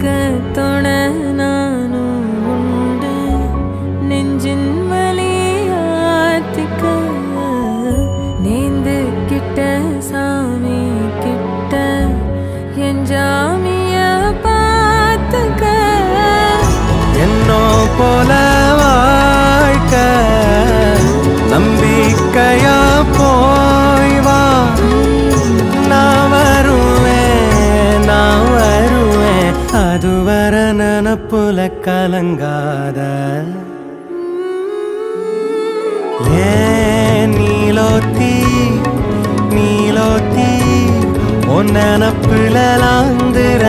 ஏக்கத்தோட நானும் உண்டு நெஞ்சின் வலியாத்திக்க நேந்து கிட்ட சாமி கிட்ட என் ஜாமிய பார்த்துக்க என்னோ போல வாழ்க்க நம்பிக்கையா போய் வா நான் வருவேன் அதுவர நினப்புல கலங்காத ஏன் நீலோத்தி உன் நினப்புல லாந்துர